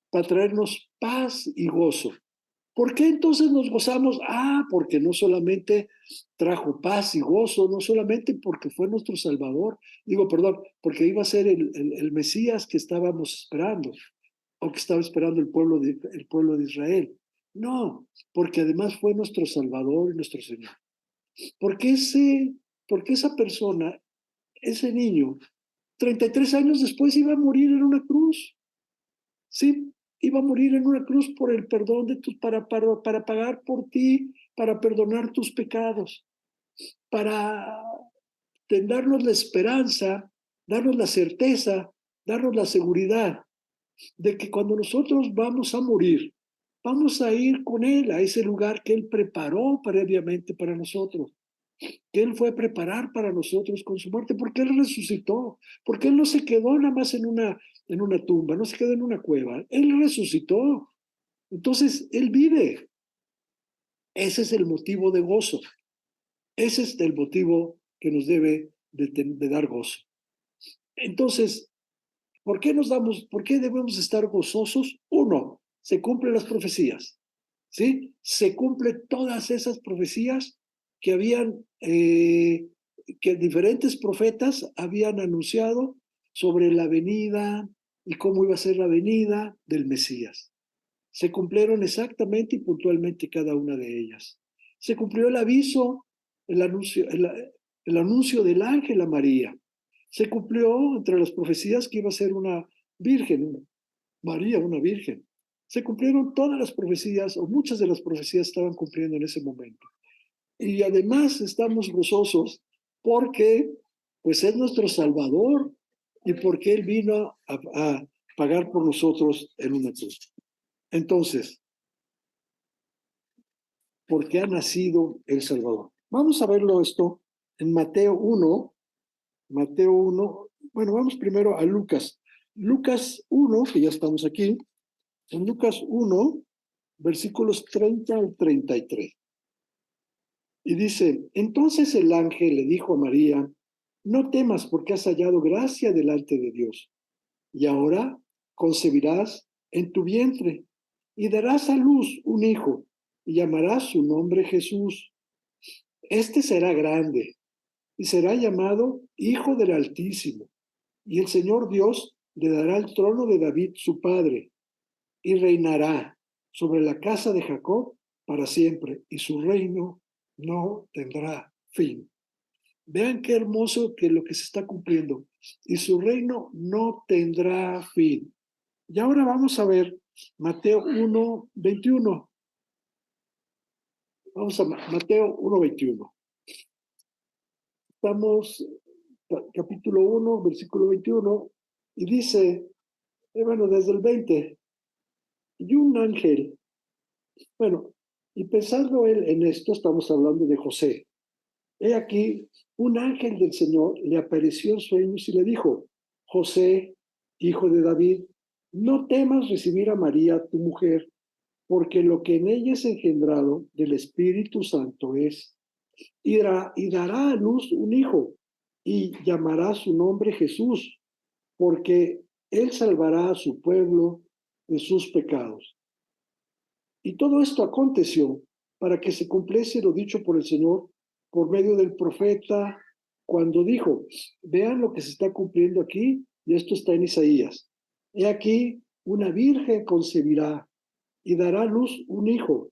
para traernos paz y gozo. ¿Por qué entonces nos gozamos? Porque no solamente trajo paz y gozo, no solamente porque fue nuestro Salvador, perdón, porque iba a ser el Mesías que estábamos esperando, o que estaba esperando el pueblo de Israel. No, porque además fue nuestro Salvador y nuestro Señor. Porque, porque esa persona, ese niño, 33 años después iba a morir en una cruz. Sí, iba a morir en una cruz por el perdón para pagar por ti, para perdonar tus pecados, para darnos la esperanza, darnos la certeza, darnos la seguridad de que cuando nosotros vamos a morir, vamos a ir con Él a ese lugar que Él preparó previamente para nosotros, que Él fue a preparar para nosotros con su muerte, porque Él resucitó, porque Él no se quedó nada más en una tumba, no se quedó en una cueva, Él resucitó. Entonces, Él vive. Ese es el motivo de gozo. Ese es el motivo que nos debe de dar gozo. Entonces, ¿por qué debemos estar gozosos? Uno, se cumplen las profecías, ¿sí? Se cumplen todas esas profecías que que diferentes profetas habían anunciado sobre la venida y cómo iba a ser la venida del Mesías. Se cumplieron exactamente y puntualmente cada una de ellas. Se cumplió el aviso, el anuncio del ángel a María. Se cumplió entre las profecías que iba a ser una virgen, María, una virgen. Se cumplieron todas las profecías, o muchas de las profecías estaban cumpliendo en ese momento. Y además estamos gozosos porque pues es nuestro Salvador y porque Él vino a pagar por nosotros en una cruz. Entonces, ¿por qué ha nacido el Salvador? Vamos a verlo esto en Mateo 1. Mateo 1. Bueno, vamos primero a Lucas. Lucas 1, que ya estamos aquí. En Lucas 1, versículos 30 al 33. Y dice, entonces el ángel le dijo a María, no temas porque has hallado gracia delante de Dios. Y ahora concebirás en tu vientre y darás a luz un hijo y llamarás su nombre Jesús. Este será grande y será llamado Hijo del Altísimo. Y el Señor Dios le dará el trono de David su padre y reinará sobre la casa de Jacob para siempre y su reino no tendrá fin. Vean qué hermoso que lo que se está cumpliendo. Y su reino no tendrá fin. Y ahora vamos a ver Mateo 1:21. Vamos a Mateo 1:21. Estamos capítulo 1, versículo 21, y dice, bueno, desde el 20, y un ángel, bueno, y pensando él en esto, estamos hablando de José. He aquí, un ángel del Señor le apareció en sueños y le dijo, José, hijo de David, no temas recibir a María, tu mujer, porque lo que en ella es engendrado del Espíritu Santo es, y dará a luz un hijo, y llamará su nombre Jesús, porque él salvará a su pueblo de sus pecados. Y todo esto aconteció para que se cumpliese lo dicho por el Señor por medio del profeta, cuando dijo, vean lo que se está cumpliendo aquí, y esto está en Isaías. He aquí, una virgen concebirá y dará a luz un hijo,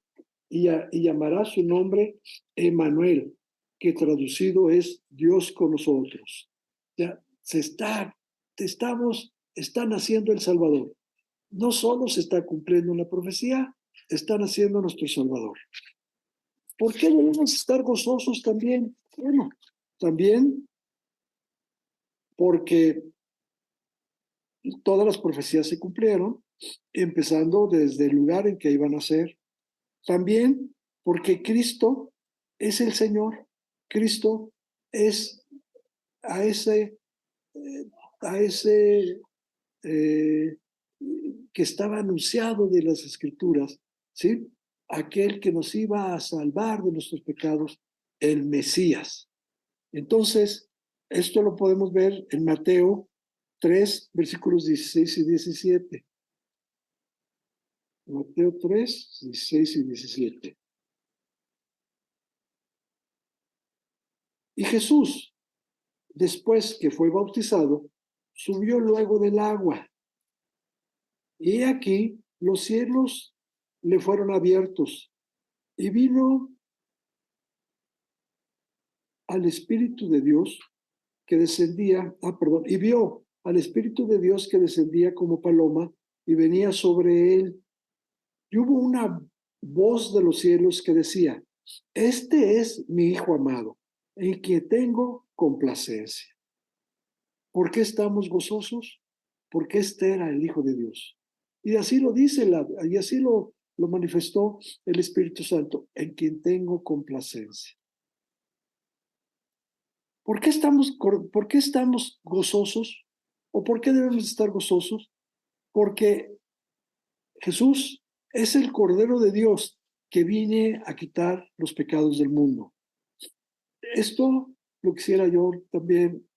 y llamará su nombre Emmanuel, que traducido es Dios con nosotros. Ya está naciendo el Salvador. No solo se está cumpliendo una profecía, está naciendo nuestro Salvador. ¿Por qué debemos estar gozosos también? Bueno, también porque todas las profecías se cumplieron, empezando desde el lugar en que iban a ser. También porque Cristo es el Señor. Cristo es a ese, a ese que estaba anunciado de las Escrituras, ¿sí? Aquel que nos iba a salvar de nuestros pecados, el Mesías. Entonces, esto lo podemos ver en Mateo 3, versículos 16 y 17. Mateo 3, 16 y 17. Y Jesús, después que fue bautizado, subió luego del agua. Y aquí los cielos le fueron abiertos y vino al Espíritu de Dios que descendía, y vio al Espíritu de Dios que descendía como paloma y venía sobre él. Y hubo una voz de los cielos que decía: este es mi Hijo amado, en quien tengo complacencia. ¿Por qué estamos gozosos? Porque este era el Hijo de Dios. Y así lo dice, y así lo manifestó el Espíritu Santo, en quien tengo complacencia. ¿Por qué estamos gozosos? ¿O por qué debemos estar gozosos? Porque Jesús es el Cordero de Dios que viene a quitar los pecados del mundo. Esto lo quisiera yo también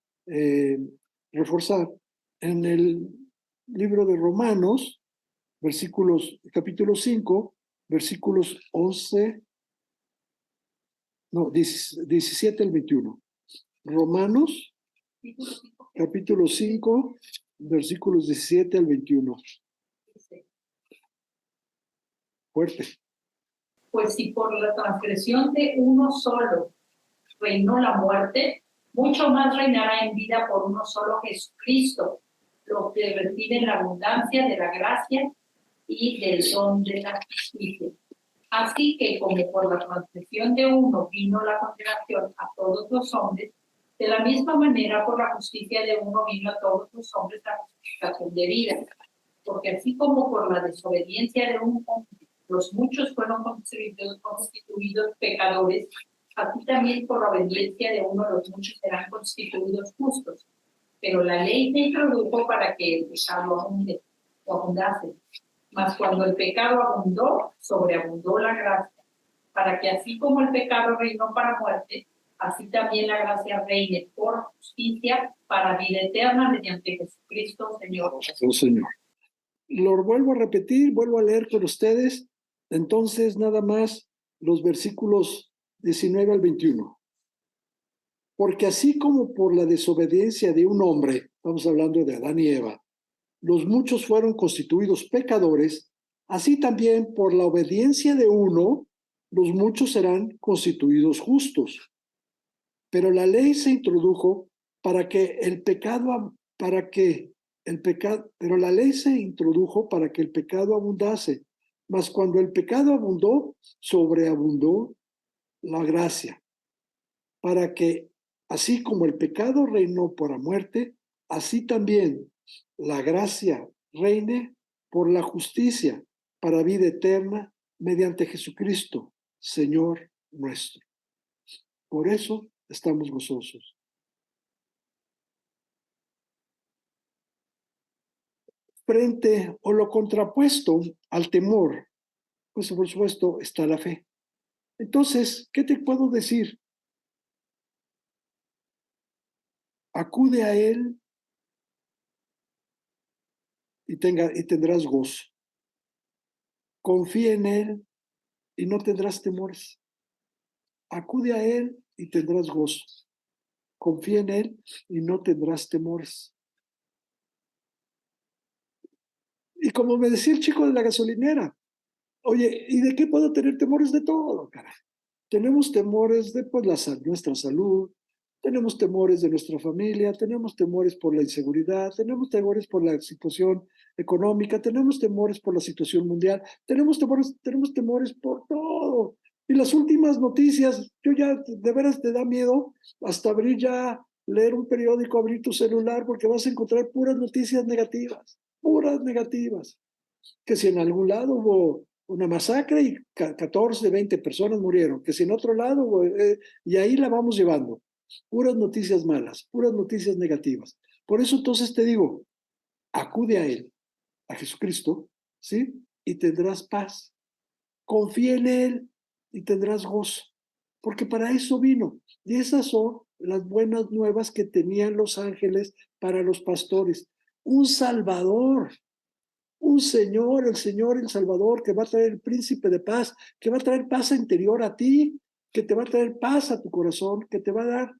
reforzar en el libro de Romanos, capítulo 5, versículos 17 al 21. Romanos, capítulo 5, versículos 17 al 21. Fuerte. Pues si por la transgresión de uno solo reinó la muerte, mucho más reinará en vida por uno solo, Jesucristo, lo que recibe la abundancia de la gracia y del don de la justicia. Así que como por la transgresión de uno vino la condenación a todos los hombres, de la misma manera por la justicia de uno vino a todos los hombres la justificación de vida. Porque así como por la desobediencia de un hombre los muchos fueron constituidos pecadores, así también por la obediencia de uno los muchos serán constituidos justos. Pero la ley se introdujo para que el pecado abundase. Mas cuando el pecado abundó, sobreabundó la gracia, para que así como el pecado reinó para muerte, así también la gracia reine por justicia para vida eterna mediante Jesucristo, Señor. Oh, Señor. Lo vuelvo a repetir, vuelvo a leer con ustedes. Entonces, nada más los versículos 19 al 21. Porque así como por la desobediencia de un hombre, estamos hablando de Adán y Eva, los muchos fueron constituidos pecadores, así también por la obediencia de uno, los muchos serán constituidos justos. Pero la ley se introdujo pero la ley se introdujo para que el pecado abundase. Mas cuando el pecado abundó, sobreabundó la gracia, para que así como el pecado reinó por la muerte, así también la gracia reine por la justicia para vida eterna mediante Jesucristo, Señor nuestro. Por eso estamos gozosos. Frente o lo contrapuesto al temor, pues por supuesto está la fe. Entonces, ¿qué te puedo decir? Acude a Él y tendrás gozo. Confía en Él y no tendrás temores. Acude a Él y tendrás gozo. Confía en Él y no tendrás temores. Y como me decía el chico de la gasolinera, oye, ¿y de qué puedo tener temores? De todo, caray. Tenemos temores de nuestra salud, tenemos temores de nuestra familia, tenemos temores por la inseguridad, tenemos temores por la situación económica, tenemos temores por la situación mundial, tenemos temores por todo. Y las últimas noticias, yo ya de veras te da miedo hasta abrir ya, leer un periódico, abrir tu celular, porque vas a encontrar puras noticias negativas, puras negativas. Que si en algún lado hubo una masacre y 14, 20 personas murieron, que si en otro lado, y ahí la vamos llevando. Puras noticias malas, puras noticias negativas. Por eso entonces te digo, acude a Él, a Jesucristo, ¿sí? Y tendrás paz. Confía en Él y tendrás gozo, porque para eso vino. Y esas son las buenas nuevas que tenían los ángeles para los pastores. Un Salvador, un Señor, el Salvador, que va a traer el príncipe de paz, que va a traer paz interior a ti, que te va a traer paz a tu corazón, que te va a dar,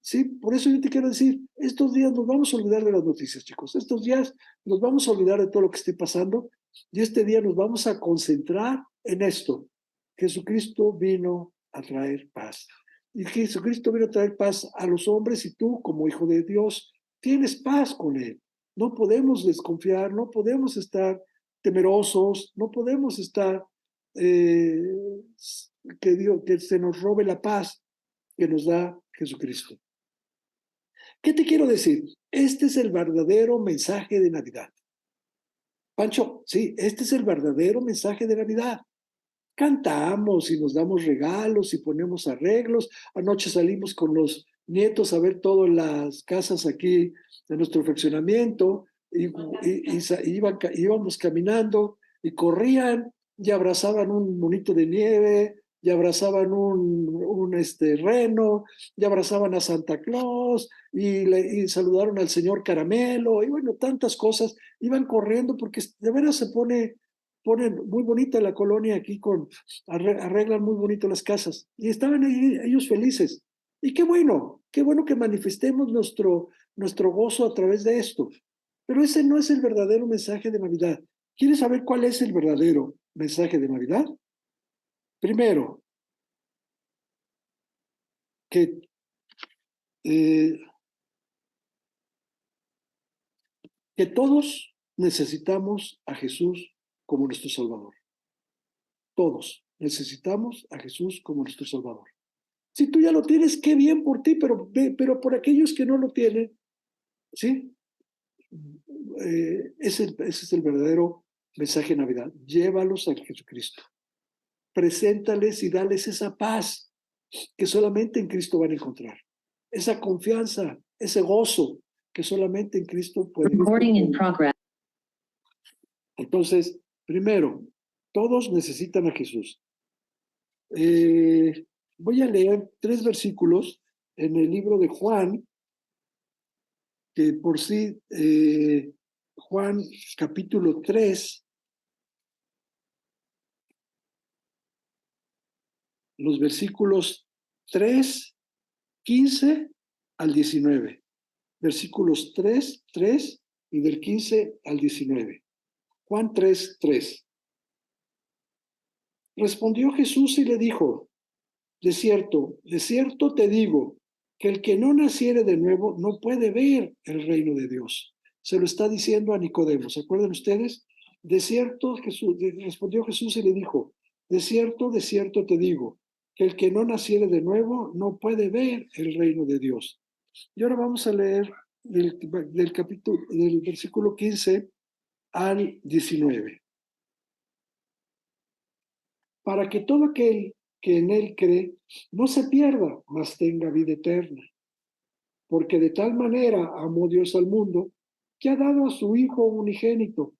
¿sí? Por eso yo te quiero decir, estos días nos vamos a olvidar de las noticias, chicos. Estos días nos vamos a olvidar de todo lo que esté pasando y este día nos vamos a concentrar en esto. Jesucristo vino a traer paz. Y Jesucristo vino a traer paz a los hombres y tú, como hijo de Dios, tienes paz con Él. No podemos desconfiar, no podemos estar temerosos, no podemos estar eh, que se nos robe la paz que nos da Jesucristo. ¿Qué te quiero decir? Este es el verdadero mensaje de Navidad. Pancho, sí, este es el verdadero mensaje de Navidad. Cantamos y nos damos regalos y ponemos arreglos. Anoche salimos con los nietos a ver todas las casas aquí de nuestro fraccionamiento íbamos caminando y corrían y abrazaban un monito de nieve y abrazaban un reno y abrazaban a Santa Claus y saludaron al señor Caramelo y bueno, tantas cosas. Iban corriendo porque de veras ponen muy bonita la colonia aquí, arreglan muy bonito las casas y estaban ahí, ellos felices. Y qué bueno que manifestemos nuestro gozo a través de esto. Pero ese no es el verdadero mensaje de Navidad. ¿Quieres saber cuál es el verdadero mensaje de Navidad? Primero, que, eh, que todos necesitamos a Jesús como nuestro Salvador. Todos necesitamos a Jesús como nuestro Salvador. Si tú ya lo tienes, qué bien por ti, pero por aquellos que no lo tienen, ¿sí? Ese es el verdadero mensaje de Navidad. Llévalos a Jesucristo. Preséntales y dales esa paz que solamente en Cristo van a encontrar. Esa confianza, ese gozo que solamente en Cristo pueden encontrar. Entonces, primero, todos necesitan a Jesús. Voy a leer 3 versículos en el libro de Juan, que por sí, Juan capítulo 3, los versículos 3, 15 al 19. Versículos 3 y del 15 al 19. Juan 3, 3. Respondió Jesús y le dijo, de cierto te digo, que el que no naciere de nuevo no puede ver el reino de Dios. Se lo está diciendo a Nicodemo, ¿se acuerdan ustedes? Respondió Jesús y le dijo, de cierto te digo, que el que no naciere de nuevo no puede ver el reino de Dios. Y ahora vamos a leer del versículo 15 al 19. Para que todo aquel que en él cree no se pierda, mas tenga vida eterna. Porque de tal manera amó Dios al mundo, que ha dado a su Hijo unigénito,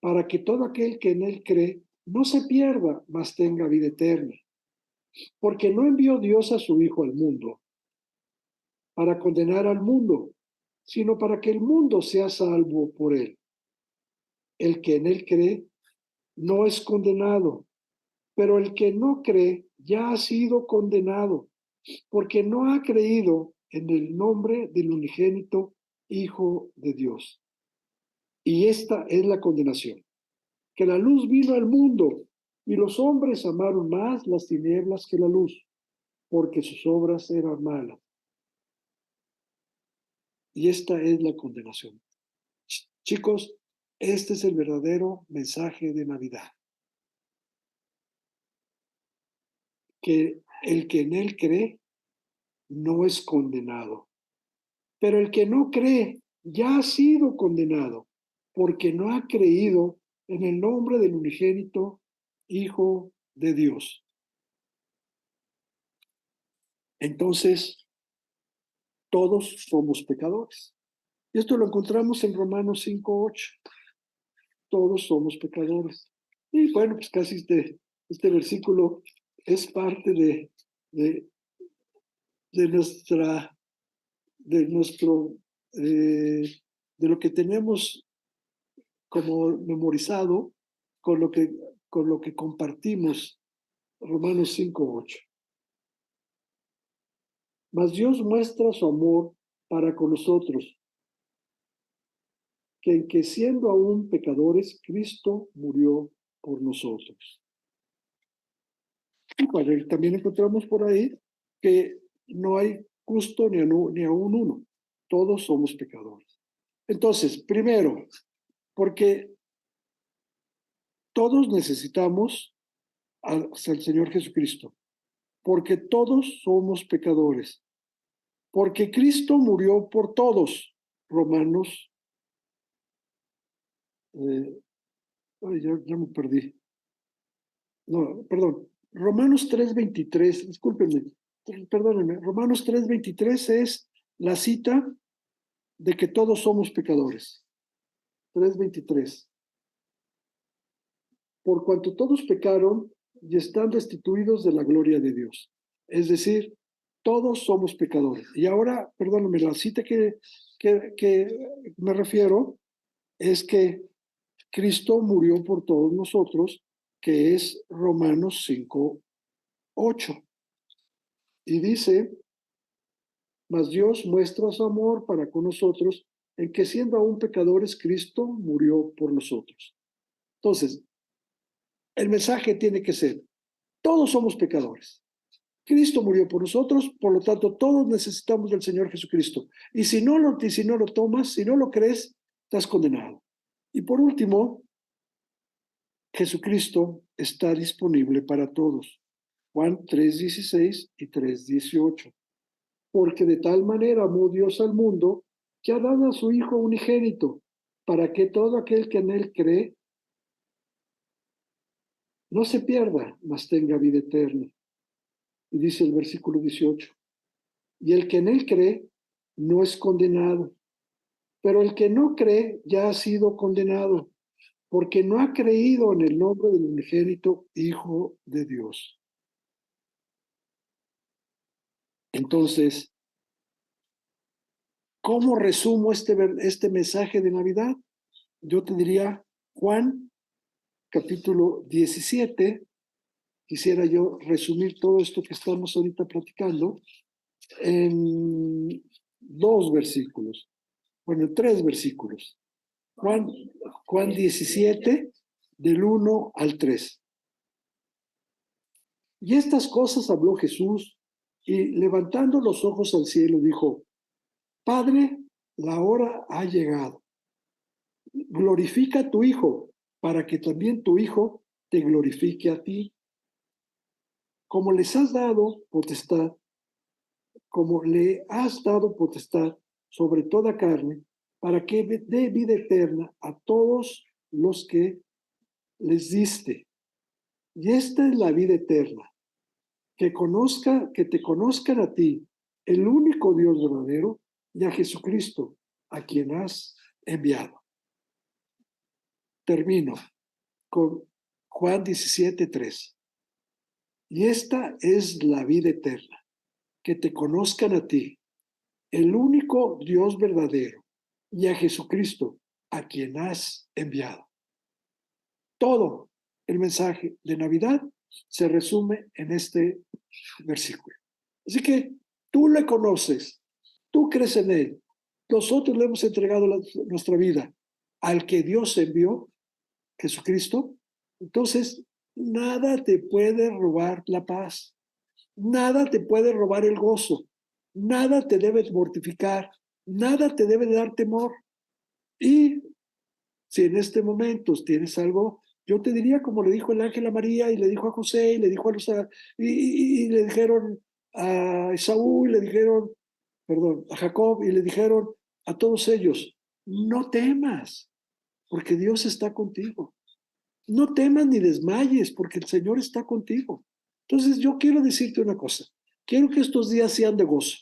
para que todo aquel que en él cree no se pierda, mas tenga vida eterna. Porque no envió Dios a su Hijo al mundo para condenar al mundo, sino para que el mundo sea salvo por él. El que en él cree no es condenado, pero el que no cree ya ha sido condenado, porque no ha creído en el nombre del unigénito Hijo de Dios. Y esta es la condenación, que la luz vino al mundo, y los hombres amaron más las tinieblas que la luz, porque sus obras eran malas. Y esta es la condenación. Chicos, Este es el verdadero mensaje de Navidad. Que el que en él cree no es condenado. Pero el que no cree ya ha sido condenado, porque no ha creído en el nombre del unigénito Hijo de Dios. Entonces, todos somos pecadores. Y esto lo encontramos en Romanos 5:8. Todos somos pecadores. Y bueno, pues casi este versículo es parte de, de nuestra, de nuestro, de lo que tenemos como memorizado con lo que compartimos. Romanos 5:8. Mas Dios muestra su amor para con nosotros, que en que siendo aún pecadores, Cristo murió por nosotros. Y bueno, también encontramos por ahí que no hay justo ni aún uno. Todos somos pecadores. Entonces, primero, porque todos necesitamos al Señor Jesucristo, porque todos somos pecadores, porque Cristo murió por todos. Romanos, ya me perdí. No, perdón. Romanos 3:23, discúlpenme, perdónenme. Romanos 3:23 es la cita de que todos somos pecadores. 3:23. Por cuanto todos pecaron y están destituidos de la gloria de Dios. Es decir, todos somos pecadores. Y ahora, perdóname, la cita que me refiero es que Cristo murió por todos nosotros, que es Romanos 5:8. Y dice, mas Dios muestra su amor para con nosotros en que siendo aún pecadores, Cristo murió por nosotros. Entonces, el mensaje tiene que ser, todos somos pecadores. Cristo murió por nosotros, por lo tanto, todos necesitamos del Señor Jesucristo. Y si no lo tomas, si no lo crees, estás condenado. Y por último, Jesucristo está disponible para todos. Juan 3:16 y 3:18. Porque de tal manera amó Dios al mundo que ha dado a su Hijo unigénito, para que todo aquel que en él cree no se pierda, mas tenga vida eterna. Y dice el versículo 18, y el que en él cree no es condenado, pero el que no cree ya ha sido condenado, porque no ha creído en el nombre del unigénito Hijo de Dios. Entonces, ¿cómo resumo este mensaje de Navidad? Yo te diría, Juan, capítulo 17, quisiera yo resumir todo esto que estamos ahorita platicando en 2 versículos, bueno, en 3 versículos. Juan 17, del 1 al 3. Y estas cosas habló Jesús, y levantando los ojos al cielo dijo, Padre, la hora ha llegado. Glorifica a tu Hijo, para que también tu Hijo te glorifique a ti. Como les has dado potestad, como le has dado potestad sobre toda carne, para que dé vida eterna a todos los que les diste. Y esta es la vida eterna, que te conozcan a ti, el único Dios verdadero, y a Jesucristo, a quien has enviado. Termino con Juan 17:3. Y esta es la vida eterna, que te conozcan a ti, el único Dios verdadero, y a Jesucristo, a quien has enviado. Todo el mensaje de Navidad se resume en este versículo. Así que tú le conoces, tú crees en él, nosotros le hemos entregado nuestra vida al que Dios envió, Jesucristo. Entonces, nada te puede robar la paz, nada te puede robar el gozo, nada te debe mortificar, nada te debe dar temor. Y Si en este momento tienes algo, yo te diría como le dijo el ángel a María y le dijo a José y le dijo a los y le dijeron a Esaú y le dijeron, perdón, a Jacob y le dijeron a todos ellos, no temas, porque Dios está contigo. No temas ni desmayes, porque el Señor está contigo. Entonces yo quiero decirte una cosa, quiero que estos días sean de gozo.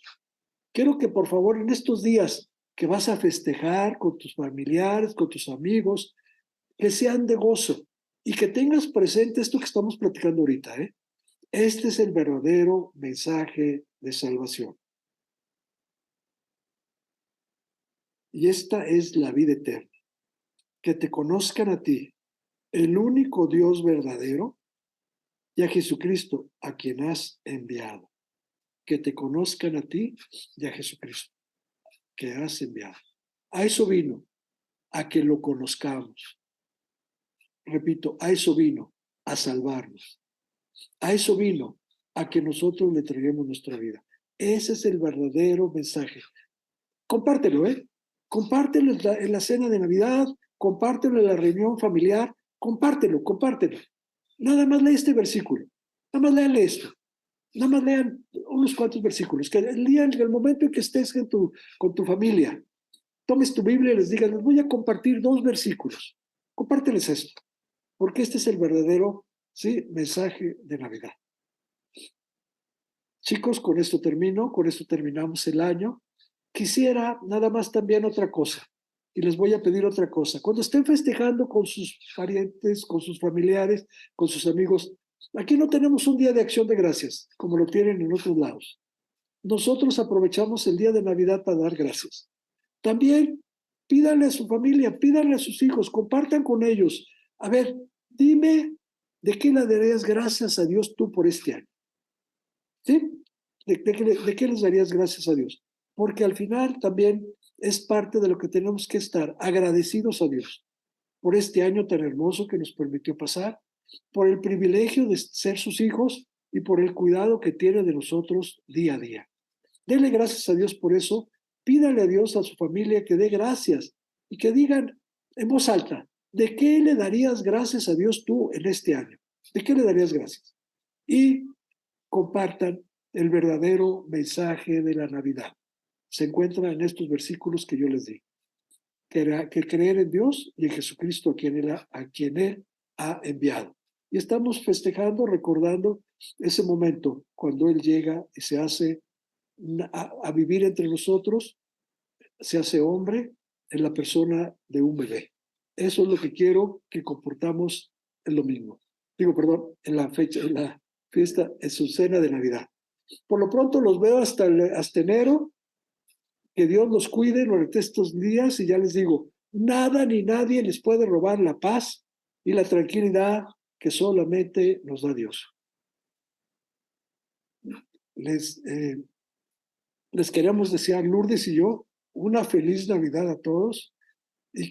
Quiero que por favor en estos días que vas a festejar con tus familiares, con tus amigos, que sean de gozo y que tengas presente esto que estamos platicando ahorita. Este es el verdadero mensaje de salvación. Y esta es la vida eterna, que te conozcan a ti, el único Dios verdadero, y a Jesucristo, a quien has enviado. Que te conozcan a ti y a Jesucristo, que has enviado. A eso vino, a que lo conozcamos. Repito, a eso vino, a salvarnos. A eso vino, a que nosotros le entreguemos nuestra vida. Ese es el verdadero mensaje. Compártelo, Compártelo en la cena de Navidad, compártelo en la reunión familiar, compártelo. Nada más lee este versículo, nada más léanle esto, nada más lean unos cuantos versículos, que el día, en el momento en que estés con tu familia, tomes tu Biblia y les digas, les voy a compartir 2 versículos, compárteles esto, porque este es el verdadero, ¿sí?, mensaje de Navidad. Chicos, con esto termino, con esto terminamos el año. Quisiera nada más también otra cosa, y les voy a pedir otra cosa. Cuando estén festejando con sus parientes, con sus familiares, con sus amigos, aquí no tenemos un día de acción de gracias, como lo tienen en otros lados. Nosotros aprovechamos el día de Navidad para dar gracias. También pídanle a su familia, pídanle a sus hijos, compartan con ellos. A ver, dime de qué le darías gracias a Dios tú por este año. ¿Sí? ¿De qué les darías gracias a Dios? Porque al final también es parte de lo que tenemos que estar agradecidos a Dios por este año tan hermoso que nos permitió pasar, por el privilegio de ser sus hijos y por el cuidado que tiene de nosotros día a día. Dele gracias a Dios por eso, pídale a Dios, a su familia, que dé gracias y que digan en voz alta, ¿de qué le darías gracias a Dios tú en este año? ¿De qué le darías gracias? Y compartan el verdadero mensaje de la Navidad. Se encuentra en estos versículos que yo les di. Que creer en Dios y en Jesucristo a quien Él ha enviado. Y estamos festejando, recordando ese momento cuando Él llega y se hace a vivir entre nosotros, se hace hombre en la persona de un bebé. Eso es lo que quiero que comportamos el domingo. Perdón, en la fecha, en la fiesta, en su cena de Navidad. Por lo pronto los veo hasta enero. Que Dios los cuide durante estos días y ya les digo, nada ni nadie les puede robar la paz y la tranquilidad que solamente nos da Dios. Les queremos desear, Lourdes y yo, una feliz Navidad a todos y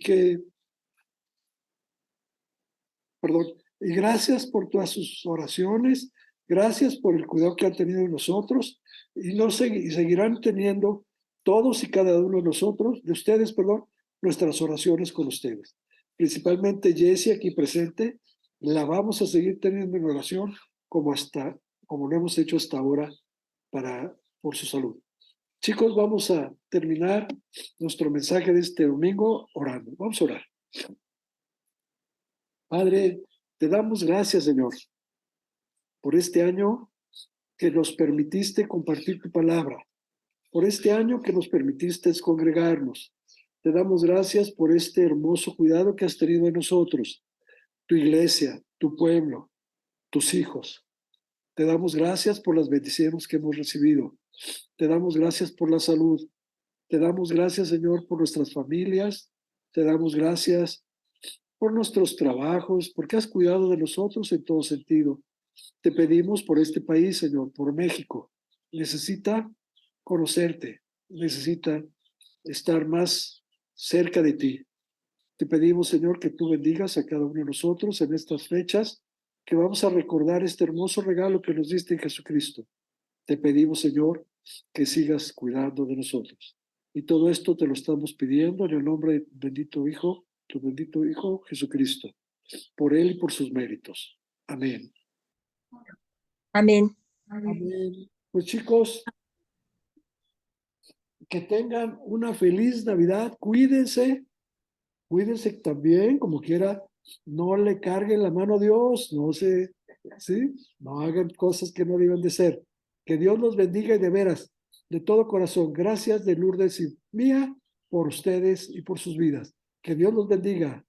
y gracias por todas sus oraciones, gracias por el cuidado que han tenido de nosotros y seguirán teniendo todos y cada uno de ustedes, nuestras oraciones con ustedes. Principalmente Jessie aquí presente, la vamos a seguir teniendo en oración como lo hemos hecho hasta ahora por su salud. Chicos, vamos a terminar nuestro mensaje de este domingo orando. Vamos a orar. Padre, te damos gracias, Señor, por este año que nos permitiste compartir tu palabra, por este año que nos permitiste congregarnos. Te damos gracias por este hermoso cuidado que has tenido de nosotros, tu iglesia, tu pueblo, tus hijos. Te damos gracias por las bendiciones que hemos recibido. Te damos gracias por la salud. Te damos gracias, Señor, por nuestras familias. Te damos gracias por nuestros trabajos, porque has cuidado de nosotros en todo sentido. Te pedimos por este país, Señor, por México. Necesita conocerte, necesita estar más cerca de ti. Te pedimos, Señor, que tú bendigas a cada uno de nosotros en estas fechas, que vamos a recordar este hermoso regalo que nos diste en Jesucristo. Te pedimos, Señor, que sigas cuidando de nosotros. Y todo esto te lo estamos pidiendo en el nombre de bendito Hijo tu bendito Hijo Jesucristo, por Él y por sus méritos. Amén. Amén. Amén. Pues chicos, que tengan una feliz Navidad. Cuídense también, como quiera. No le carguen la mano a Dios, ¿sí? No hagan cosas que no deben de ser. Que Dios los bendiga y de veras, de todo corazón. Gracias de Lourdes y mía por ustedes y por sus vidas. Que Dios los bendiga.